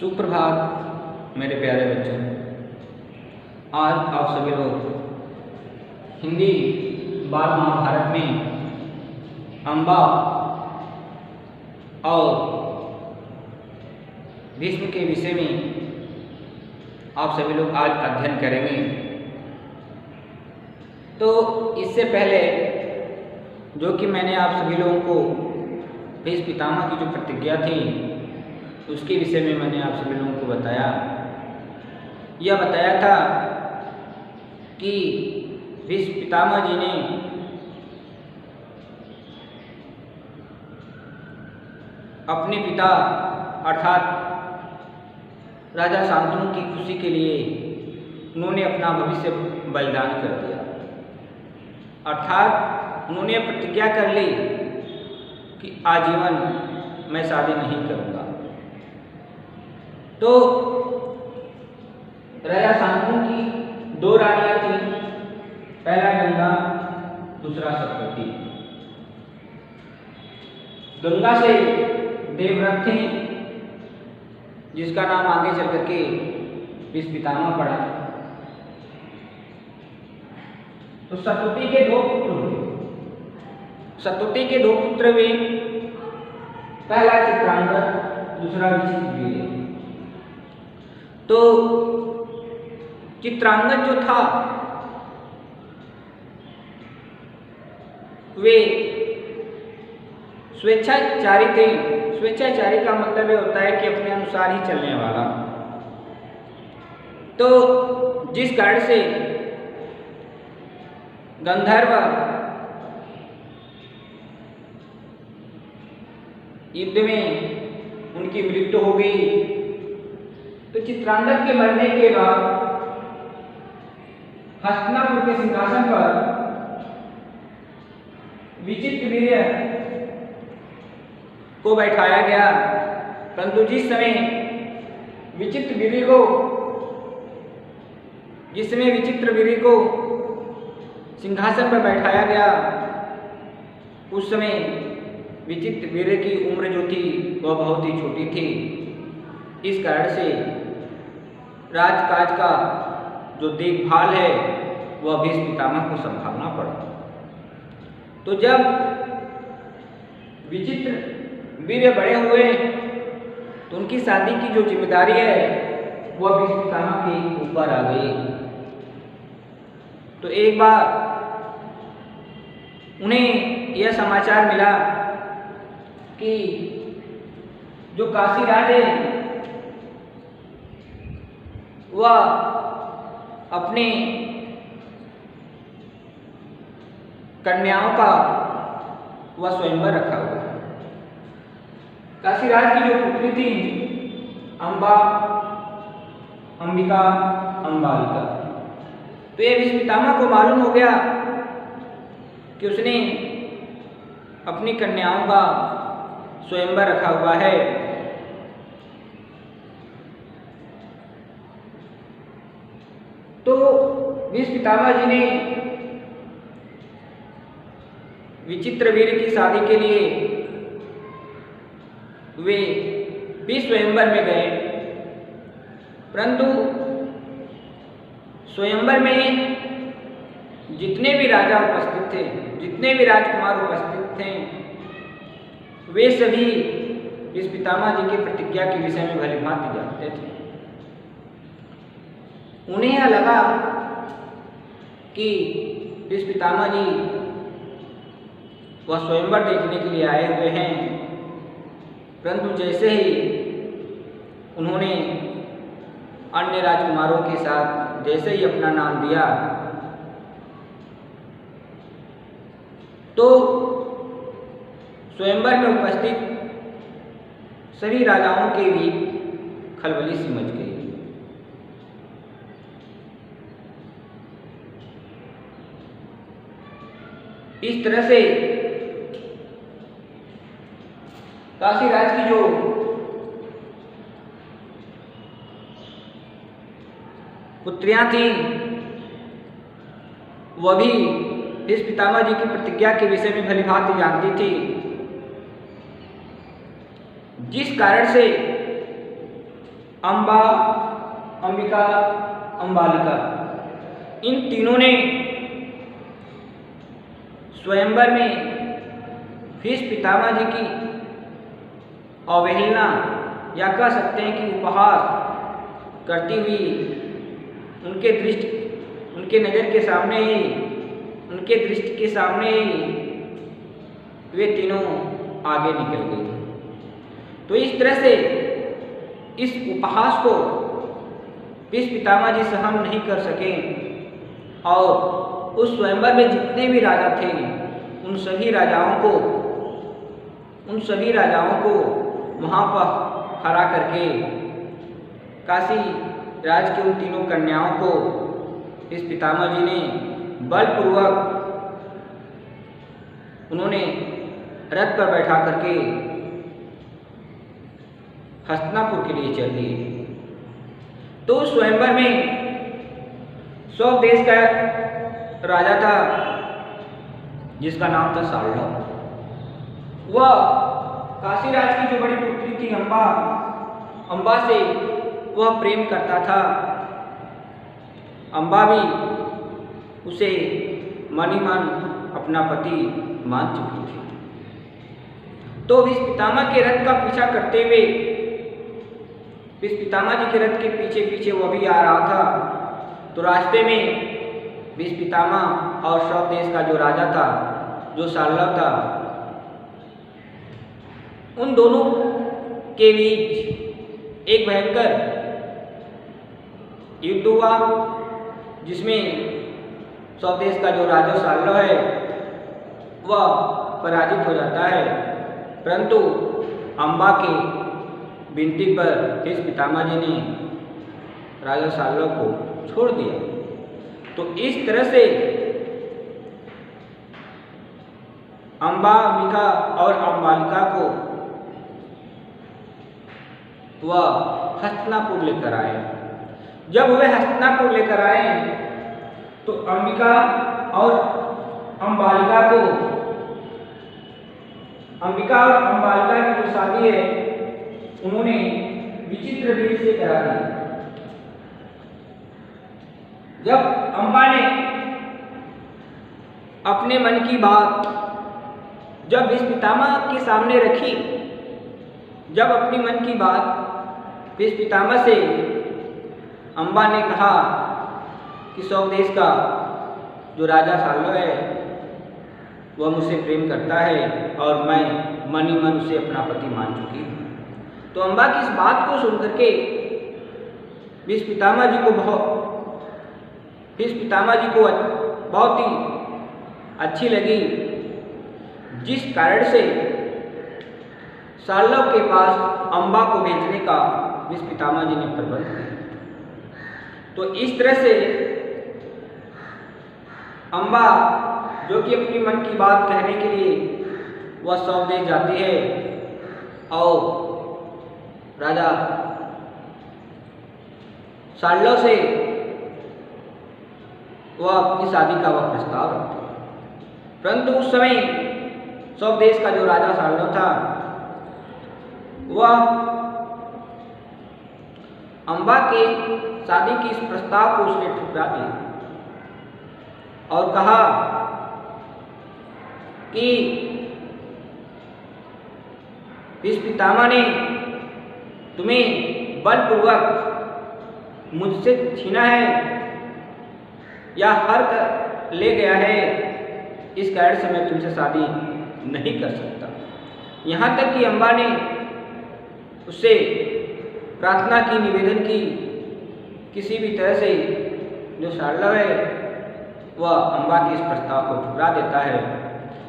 सुप्रभात मेरे प्यारे बच्चों। आज आप सभी लोग हिंदी बाल महाभारत में अम्बा और भीष्म के विषय में आप सभी लोग आज अध्ययन करेंगे। तो इससे पहले जो कि मैंने आप सभी लोगों को भीष्म पितामह की जो प्रतिज्ञा थी उसके विषय में मैंने आप सभी लोगों को यह बताया था कि भीष्म पितामह जी ने अपने पिता अर्थात राजा शांतनु की खुशी के लिए उन्होंने अपना भविष्य बलिदान कर दिया। अर्थात उन्होंने प्रतिज्ञा कर ली कि आजीवन मैं शादी नहीं करूँगा। तो राजा शांतनु की दो रानियां थीं, पहला गंगा, दूसरा सरस्वती। गंगा से देवव्रत थे जिसका नाम आगे चल करके भीष्म पितामह पड़ा। तो सतुति के दो पुत्र हुए। सतुति के दो पुत्र हुए, पहला चित्रांगद, दूसरा विचित्रवीर्य। तो चित्रांगद जो था वे स्वेच्छाचारी थे। स्वेच्छाचारी का मतलब यह होता है कि अपने अनुसार ही चलने वाला। तो जिस कारण से गंधर्व युद्ध में उनकी मृत्यु हो गई। तो चित्रांगद के मरने के बाद हस्तिनापुर के सिंहासन पर विचित्रवीर्य को बैठाया गया। परंतु जिस समय विचित्रवीर्य को सिंहासन पर बैठाया गया उस समय विचित्रवीर्य की उम्र जो थी वह बहुत ही छोटी थी। इस कारण से राजकाज का जो देखभाल है वह भीष्म पितामह को संभालना पड़ा। तो जब विचित्रवीर्य बड़े हुए तो उनकी शादी की जो जिम्मेदारी है वह भीष्म पितामह के ऊपर आ गई। तो एक बार उन्हें यह समाचार मिला कि जो काशीराज है वह अपने कन्याओं का वह स्वयंवर रखा हुआ है। काशीराज की जो पुत्री थी अम्बा, अंबिका, अंबालिका। तो ये भीष्म पितामह को मालूम हो गया कि उसने अपनी कन्याओं का स्वयंवर रखा हुआ है। तो भीष्म पितामह जी ने विचित्रवीर्य की शादी के लिए वे भी स्वयंवर में गए। परंतु स्वयंवर में जितने भी राजा उपस्थित थे, जितने भी राजकुमार उपस्थित थे, वे सभी भीष्म पितामह जी की प्रतिज्ञा के विषय में भलीभांति जानते थे। उन्हें यह लगा कि भीष्म पितामह जी वह स्वयंवर देखने के लिए आए हुए हैं। परंतु जैसे ही उन्होंने अन्य राजकुमारों के साथ जैसे ही अपना नाम दिया तो स्वयंवर में उपस्थित सभी राजाओं के भी खलबली सी मच गई। इस तरह से काशीराज की जो पुत्रियां थीं वह भी भीष्म पितामह जी की प्रतिज्ञा के विषय में भलीभांति जानती थी। जिस कारण से अम्बा, अंबिका, अंबालिका, इन तीनों ने स्वयंवर में भीष्म पितामह जी की अवहेलना या कह सकते हैं कि उपहास करती हुई उनके नज़र के सामने ही, उनके दृष्टि के सामने ही वे तीनों आगे निकल गए। तो इस तरह से इस उपहास को भीष्म पितामह जी सहन नहीं कर सके और उस स्वयंवर में जितने भी राजा थे उन सभी राजाओं को वहाँ पर हरा करके काशी राज की उन तीनों कन्याओं को इस पितामह जी ने बलपूर्वक उन्होंने रथ पर बैठा करके हस्तिनापुर के लिए चल दिए। तो स्वयंवर में सौ देश का राजा था जिसका नाम था साल्व। वह काशीराज की जो बड़ी पुत्री थी अम्बा से वह प्रेम करता था। अम्बा भी उसे मन ही मन अपना पति मान चुकी थी। तो भीष्म पितामह के रथ का पीछा करते हुए भीष्म पितामह जी के रथ के पीछे पीछे वह भी आ रहा था। तो रास्ते में भीष्म पितामह और सौ देश का जो राजा था, जो साल्व था, उन दोनों के बीच एक भयंकर युद्ध हुआ जिसमें सौ देश का जो राजा साल्व है वह पराजित हो जाता है, परंतु अम्बा के विनती पर भीष्म पितामह जी ने राजा साल्व को छोड़ दिया। तो इस तरह से अम्बा, अंबिका और अंबालिका को वह हस्तिनापुर लेकर आए। जब वे हस्तिनापुर लेकर आए तो अंबिका और अंबालिका की जो शादी है उन्होंने विचित्र रीति से करा दी। जब अम्बा ने अपने मन की बात जब भीष्म पितामह के सामने रखी, जब अपनी मन की बात भीष्म पितामह से अम्बा ने कहा कि सौ देश का जो राजा साल्व है वह मुझसे प्रेम करता है और मैं मन ही मन उसे अपना पति मान चुकी हूँ। तो अम्बा की इस बात को सुनकर के भीष्म पितामह जी को बहुत ही अच्छी लगी, जिस कारण से साल्व के पास अम्बा को भेजने का भीष्म पितामह जी ने प्रबंध किया। तो इस तरह से अम्बा जो कि अपनी मन की बात कहने के लिए वह सौ देश जाती है और राजा साल्व से वह अपनी शादी का वह प्रस्ताव रखते हैं। परंतु उस समय सौ देश का जो राजा साल्व था वह अम्बा के शादी की इस प्रस्ताव को उसने ठुकरा दिया और कहा कि भीष्म पितामह ने तुम्हें बलपूर्वक मुझसे छीना है या हर कर ले गया है, इस कारण से मैं तुमसे शादी नहीं कर सकता। यहाँ तक कि अम्बा ने उससे प्रार्थना की, निवेदन की, किसी भी तरह से जो साल्व है वह अम्बा के इस प्रस्ताव को ठुकरा देता है।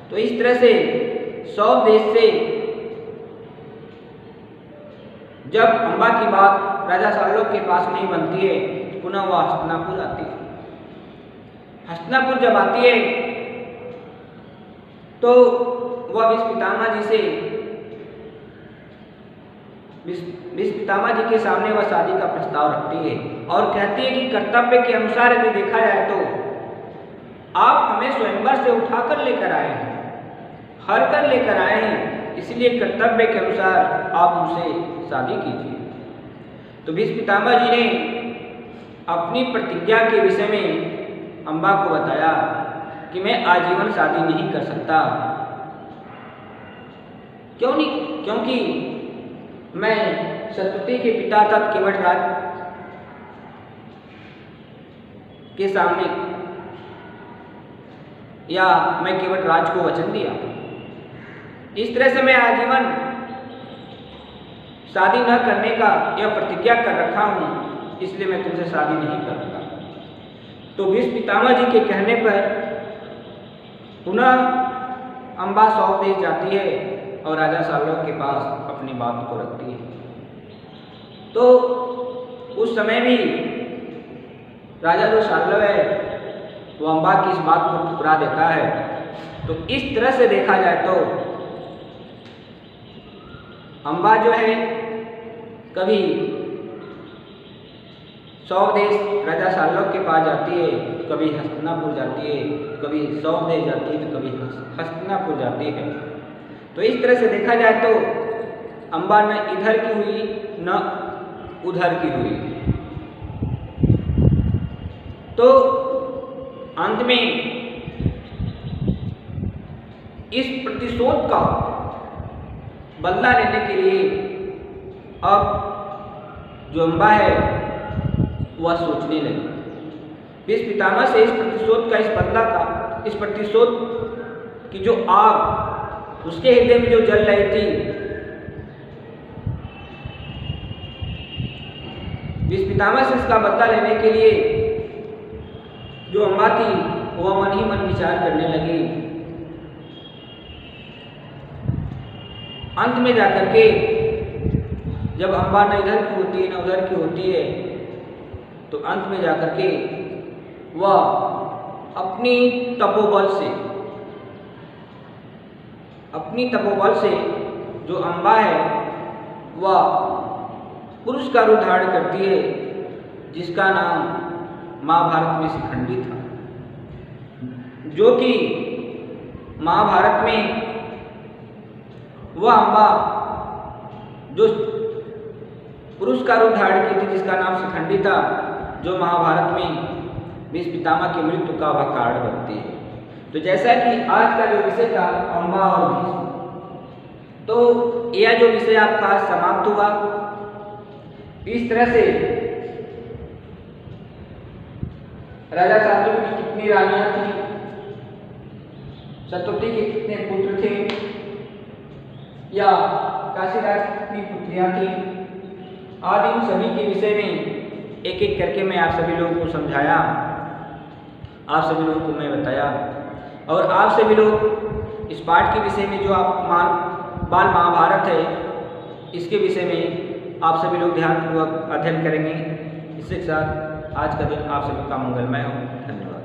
तो इस तरह से सौ देश से जब अम्बा की बात राजा साल्व के पास नहीं बनती है पुनः वह हस्तिनापुर आती है। हस्तिनापुर जब आती है तो वह भीष्म पितामह जी के सामने वह शादी का प्रस्ताव रखती है और कहती है कि कर्तव्य के अनुसार यदि देखा जाए तो आप हमें स्वयंवर से उठाकर लेकर आए हैं, हर कर लेकर आए हैं, इसलिए कर्तव्य के अनुसार आप मुझसे शादी कीजिए। तो भीष्म पितामह जी ने अपनी प्रतिज्ञा के विषय में अम्बा को बताया कि मैं आजीवन शादी नहीं कर सकता। क्यों नहीं? क्योंकि मैं सतपति के पिता तथा केवटराज के सामने या मैं केवटराज को वचन दिया, इस तरह से मैं आजीवन शादी न करने का यह प्रतिज्ञा कर रखा हूं, इसलिए मैं तुमसे शादी नहीं करूंगा। तो भीष्म पितामह जी के कहने पर पुनः अम्बा सौंप देश जाती है और राजा शाल्व के पास अपनी बात को रखती है। तो उस समय भी राजा जो शाल्व है वो अम्बा की इस बात को ठुकरा देता है। तो इस तरह से देखा जाए तो अम्बा जो है कभी सौंप देश राजा शाल्व के पास जाती है, कभी हस्तिनापुर जाती है, कभी सौंप देश जाती है, तो कभी हस्तिनापुर जाती है। तो इस तरह से देखा जाए तो अम्बा न इधर की हुई न उधर की हुई। तो अंत में इस प्रतिशोध का बदला लेने के लिए अब जो अम्बा है वह सोचने लगी। भीष्म पितामह से इस प्रतिशोध का, इस बदला का, इस प्रतिशोध की जो आग उसके हृदय में जो जल रही थी, भीष्म पितामह से इसका बदला लेने के लिए जो अम्बा थी वह मन ही मन विचार करने लगी। अंत में जाकर के जब अम्बा न इधर की होती है न उधर की होती है, तो अंत में जाकर के वह अपनी तपोबल से जो अम्बा है वह पुरुष का रूप धारण करती है, जिसका नाम महाभारत में शिखंडी था। जो कि महाभारत में वह अम्बा जो पुरुष का रूप धारण की थी, जिसका नाम शिखंडी था, जो महाभारत में भीष्म पितामह की मृत्यु का वह कारण बनती है। तो जैसा कि आज का जो विषय था अम्बा और भीष्म, तो यह जो विषय आपका समाप्त हुआ। इस तरह से राजा शाल्व की कितनी रानियां थी, सतपति के कितने पुत्र थे, या काशीराज की कितनी पुत्रियां थी, आदि उन सभी के विषय में एक एक करके मैं आप सभी लोगों को समझाया, आप सभी लोगों को मैं बताया। और आप सभी लोग इस पाठ के विषय में जो आप बाल महाभारत है, इसके विषय में आप सभी लोग ध्यानपूर्वक अध्ययन करेंगे। इसके साथ आज का दिन आप सभी का मंगलमय हो। धन्यवाद।